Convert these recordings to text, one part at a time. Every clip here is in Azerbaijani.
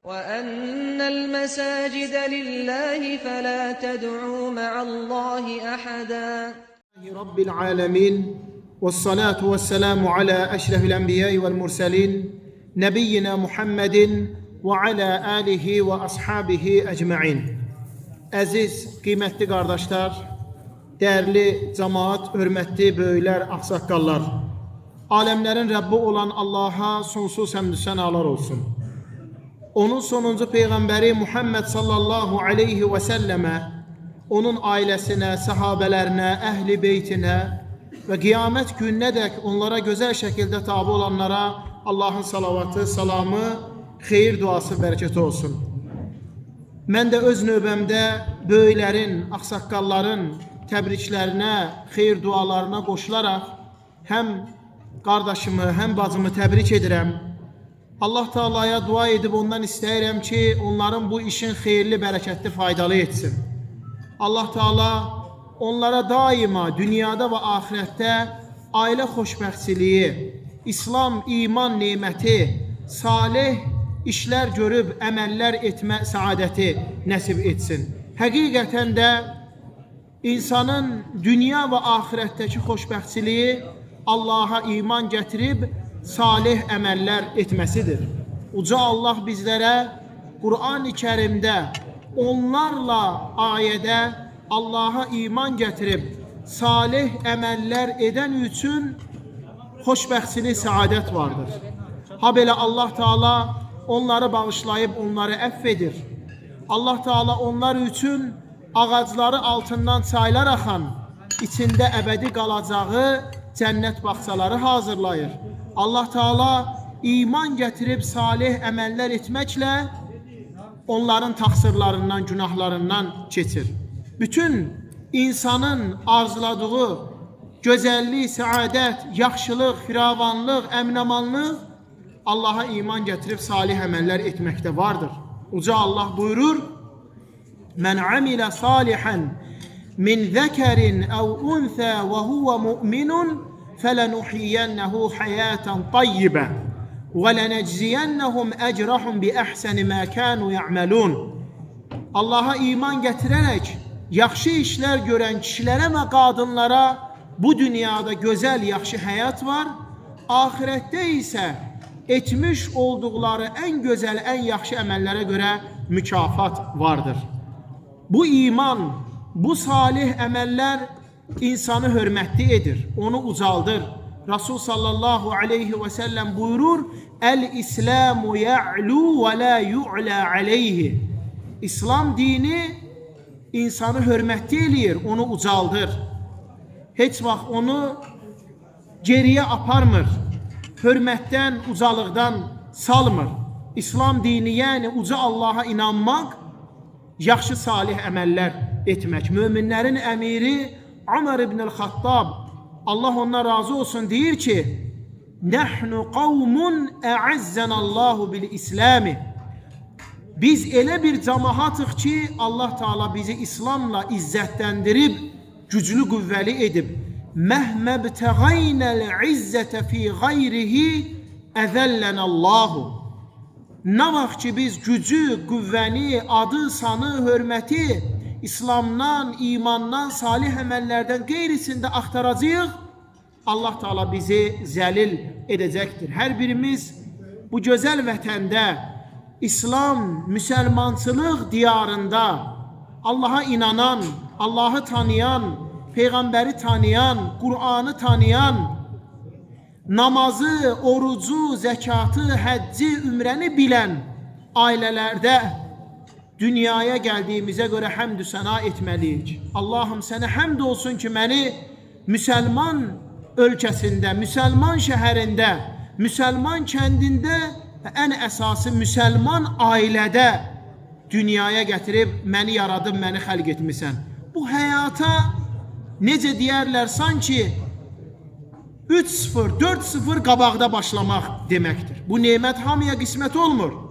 وَأَنَّ الْمَسَاجِدَ لِلَّهِ فَلَا تَدْعُوا مَعَ اللّٰهِ أَحَدًا. رب العالمين والصلاة والسلام على أشرف الأنبياء والمرسلين نبينا محمد وعلى آله وأصحابه أجمعين. Aziz, kıymetli kardeşler, değerli cemaat, hürmetli böyler, aksakallar, alemlerin Rabbi olan Allah'a sonsuz həmd sənalar olsun. Onun sonuncu Peygamberi Muhammed sallallahu aleyhi ve selleme, onun ailesine, sahabelerine, ehli beytine ve kıyamet gününe dek onlara güzel şekilde tabi olanlara Allah'ın salavatı, salamı, xeyir duası, bereketi olsun. Mən də öz növbəmdə böyüklərin, axsaqqalların təbriklərinə, xeyir dualarına qoşularaq həm qardaşımı, həm bacımı təbrik edirəm. Allah Taala'ya dua edib ondan istəyirəm ki, onların bu işin xeyirli, bərəkətli, faydalı etsin. Allah Taala onlara daima dünyada və axirətdə ailə xoşbəxtçiliyi, İslam, iman neməti, salih işlər görüb əməllər etmə saadəti nəsib etsin. Həqiqətən də insanın dünya və axirətdəki xoşbəxtçiliyi Allaha iman gətirib salih əməllər etməsidir. Uca Allah bizlərə Qur'an-ı Kərimdə onlarla ayədə Allaha iman gətirib salih əməllər edən üçün xoşbəxtçilik, saadət vardır. Ha belə Allah Taala onları bağışlayıb onları əff edir. Allah Taala onlar üçün ağacları altından çaylar axan, içində əbədi qalacağı cənnət bağçaları hazırlayır. Allah Taala iman gətirib salih əməllər etməklə onların təqsirlərindən, günahlarından keçir. Bütün insanın arzuladığı gözəllik, səadət, yaxşılıq, firavanlıq, əminamanlıq Allah'a iman gətirib salih əməllər etməkdə vardır. Uca Allah buyurur: "Men amile salihan min zekarin aw untha ve huve mu'minun felenuhyiyennehu hayaten tayyibe ve lenecziyennehum ecrahum bi ahsani ma kanu ya'malun." Allah'a iman gətirərək yaxşı işlər görən kişilərə və qadınlara bu dünyada gözəl, yaxşı həyat var, ahirətdə isə etmiş olduqları ən gözəl, ən yaxşı əməllərə görə mükafat vardır. Bu iman, bu salih əməllər insanı hörmətli edir, onu ucaldır. Rasul sallallahu aleyhi ve sellem buyurur: "El-İslamu ya'lu ve la yu'la aleyhi." İslam dini insanı hörmətli eləyir, onu ucaldır. Heç vaxt onu geriyə aparmır. Hörmətdən, ucalıqdan salmır. İslam dini, yəni uca Allaha inanmaq, yaxşı salih əməllər etmək. Möminlərin əmiri Ömər ibn el-Xattab, Allah ondan razı olsun, deyir ki: "Nəhnu qavmun əəzzənəllahu bil-İslami." Biz elə bir cəmaatıq ki, Allah Taala bizi İslamla izzətləndirib, güclü, qüvvəli edib. Məhməbtəğaynəl izzətə fi qayrihi əzəllənəllahu. Nə vaxt ki biz gücü, qüvvəni, adı, sanı, hörməti İslamdan, imandan, salih əməllərdən qeyrisində axtaracağıq, Allah Taala bizi zəlil edəcəkdir. Hər birimiz bu gözəl vətəndə, İslam, müsəlmançılıq diyarında Allaha inanan, Allahı tanıyan, Peyğəmbəri tanıyan, Qur'anı tanıyan, namazı, orucu, zəkatı, həcci, ümrəni bilən ailələrdə dünyaya gəldiyimizə görə həmd-ü səna etməliyik. Allahım, sənə həmd olsun ki, məni müsəlman ölkəsində, müsəlman şəhərində, müsəlman kəndində və ən əsası müsəlman ailədə dünyaya gətirib, məni yaradıb, məni xəlq etmisən. Bu həyata necə deyərlər, sanki 3-0, 4-0 qabaqda başlamaq deməkdir. Bu nemət hamıya qismət olmur.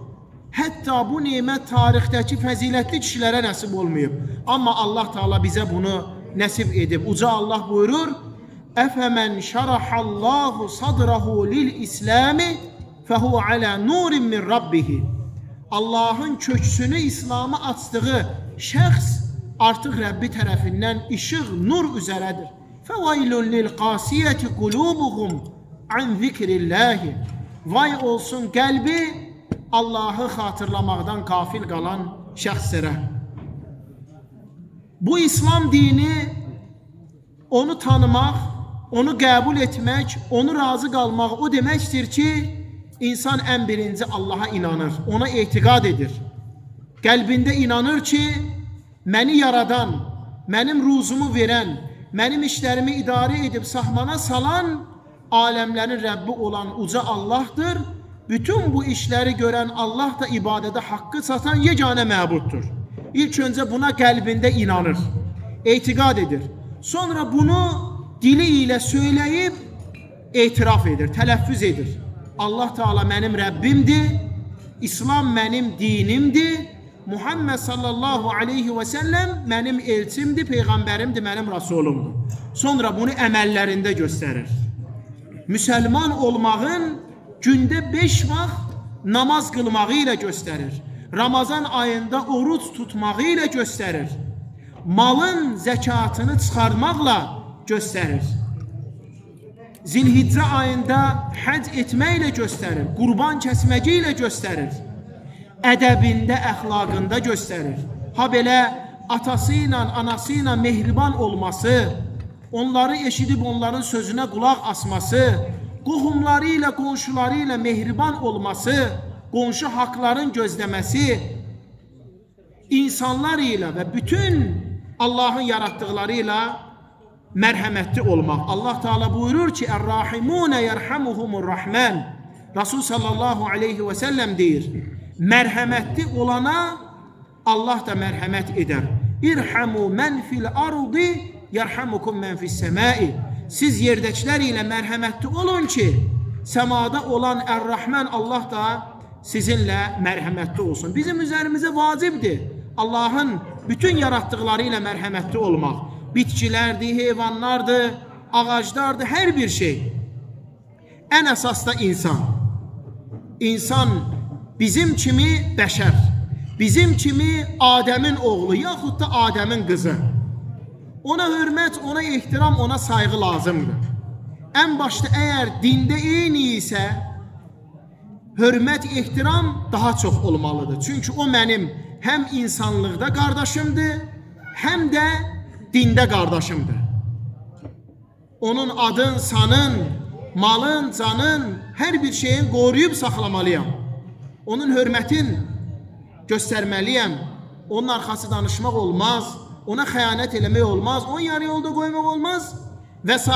Hətta bu nemət tarixdəki fəzilətli kişilərə nəsib olmayıb. Amma Allah Taala bizə bunu nəsib edib. Uca Allah buyurur: "Əfəmən şarahallahu sadrahu lil-İslami fehu ala nurin min rabbihi." Allahın köksünü İslam'a açdığı şəxs artıq Rəbbi tərəfindən işıq, nur üzərədir. Fəvailun lil qasiyyəti qulubuhum an zikrillahi. Vay olsun qəlbi Allahı xatırlamaqdan qafil qalan şəxslərə. Bu İslam dini onu tanımaq, onu qəbul etmək, onu razı qalmaq o deməkdir ki, insan ən birinci Allaha inanır, ona etiqad edir. Qəlbində inanır ki, məni yaradan, mənim ruzumu verən, mənim işlərimi idarə edib sahmana salan, aləmlərin Rəbbi olan uca Allahdır. Bütün bu işləri görən Allah da ibadədə haqqı satan yeganə məbuddur. İlk öncə buna qəlbində inanır, etiqad edir. Sonra bunu dili ilə söyləyib etiraf edir, tələffüz edir. Allah Teala mənim Rəbbimdir, İslam mənim dinimdir, Muhammed sallallahu aleyhi və səlləm mənim elçimdir, peyğəmbərimdir, mənim rasulumdur. Sonra bunu əməllərində göstərir. Müsəlman olmağın gündə 5 vaxt namaz qılmağı ilə göstərir. Ramazan ayında oruç tutmağı ilə göstərir. Malın zəkatını çıxarmaqla göstərir. Zilhiccə ayında həc etməklə göstərir. Qurban kəsməyi ilə göstərir. Ədəbində, əxlaqında göstərir. Ha belə atası ilə, anası ilə mehriban olması, onları eşidib onların sözünə qulaq asması, qohumları ilə, qonşuları ilə mehriban olması, qonşu haqların gözləməsi, insanlar ilə və bütün Allahın yaratdıqları ilə mərhəmətli olmaq. Allah Teala buyurur ki, Ər-Rahimune yerhamuhumur-Rahman. Rasul sallallahu aleyhi və səlləm deyir, mərhəmətli olana Allah da mərhəmət edər. İrhamu mən fil ardi yerhamukum mən fis səmai. Siz yerdəkilər ilə mərhəmətli olun ki, səmada olan Ər-Rahman Allah da sizinlə mərhəmətli olsun. Bizim üzərimizə vacibdir Allahın bütün yaratdıqları ilə mərhəmətli olmaq. Bitkilərdir, heyvanlardır, ağaclardır, hər bir şey. Ən əsas da insan. İnsan bizim kimi bəşər, bizim kimi Adəmin oğlu, yaxud da Adəmin qızı. Ona hörmət, ona ehtiram, ona sayğı lazımdır. Ən başda əgər dində eyni isə, hörmət, ehtiram daha çox olmalıdır. Çünki o mənim həm insanlıqda qardaşımdır, həm də dində qardaşımdır. Onun adın, sanın, malın, canın, hər bir şeyin qoruyub saxlamalıyam. Onun hörmətin göstərməliyəm. Onun arxası danışmaq olmaz, ona xəyanət eləmək olmaz, onu yarı yolda qoymaq olmaz və s.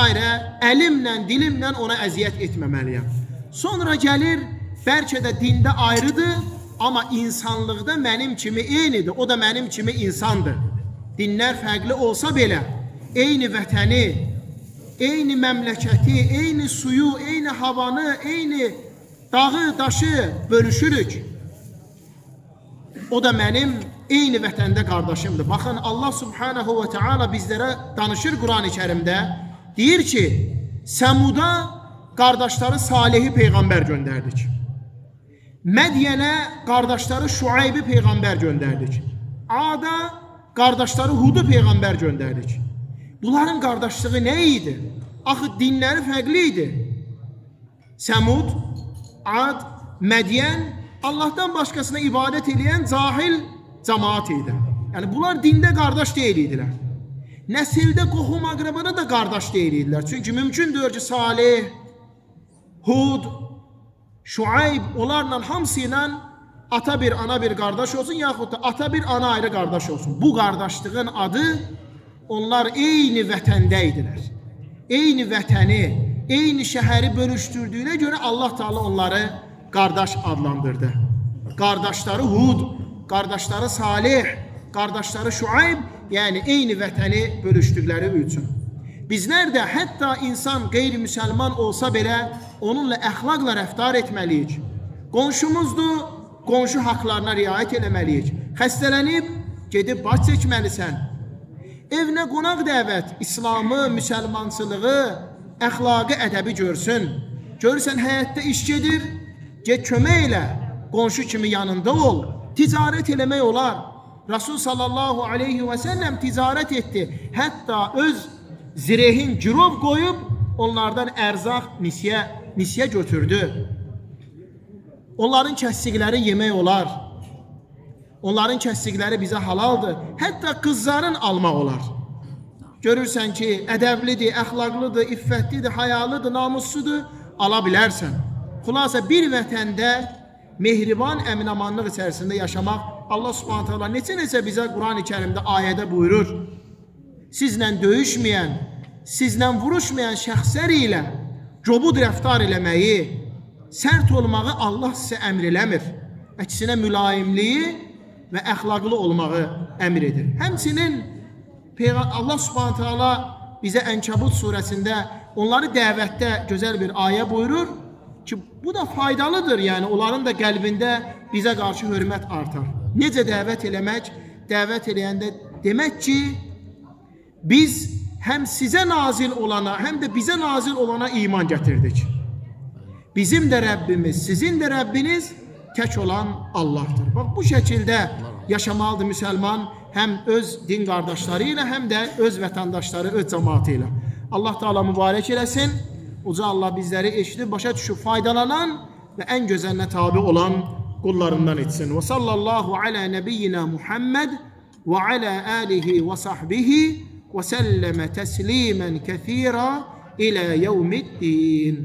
Əlimlə, dilimlə ona əziyyət etməməliyəm. Sonra gəlir, bəlkə də dində ayrıdır, amma insanlıqda mənim kimi eynidir, o da mənim kimi insandır. Dinlər fərqli olsa belə, eyni vətəni, eyni məmləkəti, eyni suyu, eyni havanı, eyni dağı, daşı bölüşürük. O da mənim eyni vətəndə qardaşımdır. Baxın, Allah subhanahu və teala bizlərə danışır Quran-ı Kərimdə. Deyir ki, Səmuda qardaşları Salihi Peyğəmbər göndərdik. Mədyənə qardaşları Şuaybi Peyğəmbər göndərdik. Ada qardaşları Hudu Peyğəmbər göndərdik. Bunların qardaşlığı nə idi? Axı dinləri fərqli idi. Səmud, Ad, Mədyen Allahdan başqasına ibadət edən cahil cəmaat idi. Yəni bunlar dində qardaş deyil idilər. Nəsildə qohum əqrəbada da qardaş deyil idilər. Çünki mümkündür ki, Salih, Hud, Şuayb onlarla hamısı ilə ata bir, ana bir qardaş olsun, yaxud da ata bir, ana ayrı qardaş olsun. Bu qardaşlığın adı onlar eyni vətəndə idilər. Eyni vətəni, eyni şəhəri bölüşdürdüyünə görə Allah Teala onları qardaş adlandırdı. Qardaşları Hud, qardaşları Salih, qardaşları Şuayb, yəni eyni vətəni bölüşdükləri üçün. Bizlər də hətta insan qeyri-müsəlman olsa belə onunla əxlaqla rəftar etməliyik. Qonşumuzdur, qonşu haqlarına riayət eləməliyik. Xəstələnib, gedib baş çəkməlisən. Evinə qonaq dəvət, İslamı, müsəlmançılığı, əxlaqı, ədəbi görsün. Görürsən, həyətdə iş gedir, get kömək elə. qonşu kimi yanında ol. Ticarət eləmək olar. Rasul sallallahu aleyhi ve sellem ticarət etdi. Hətta öz zirehin girov qoyub onlardan ərzaq nisiyə götürdü. Onların kəsdikləri yemək olar. Onların kəsdikləri bizə halaldır. Hətta qızların almaq olar. Görürsən ki, ədəblidir, əxlaqlıdır, iffətlidir, hayalıdır, namussudur, ala bilərsən. Xülasə bir vətəndə mehriban əminamanlıq içərisində yaşamaq Allah Subhanahu taala neçə bizə Quran-ı Kərimdə ayədə buyurur. Sizlə döyüşməyən, sizlə vuruşmayan şəxslər ilə cobud rəftar eləməyi, sərt olmağı Allah sizə əmr eləmir. Əksinə mülayimliyi və əxlaqlı olmağı əmr edir. Həmçinin Allah Subhanahu taala bizə Ənkabut surəsində onları dəvətdə gözəl bir ayə buyurur ki, bu da faydalıdır. Yəni onların da qəlbində bizə qarşı hörmət artar. Necə dəvət eləmək? Dəvət eləyəndə demək ki, biz həm sizə nazil olana, həm də bizə nazil olana iman gətirdik. Bizim də Rəbbimiz, sizin də Rəbbiniz tək olan Allah'tır. Bax, bu şəkildə yaşamalıdır müsəlman, həm öz din qardaşları ilə, həm də öz vətəndaşları, öz cəmaatı ilə. Allah Teala mübarək eləsin. Uca Allah bizləri eşidib, başa düşüb, faydalanan və ən gözəlinə tabi olan qullarından etsin. Və sallallahu alə nəbiyyina Muhammed və alə alihi və sahbihi və səlləmə təslimən kəthira ilə yevmiddin.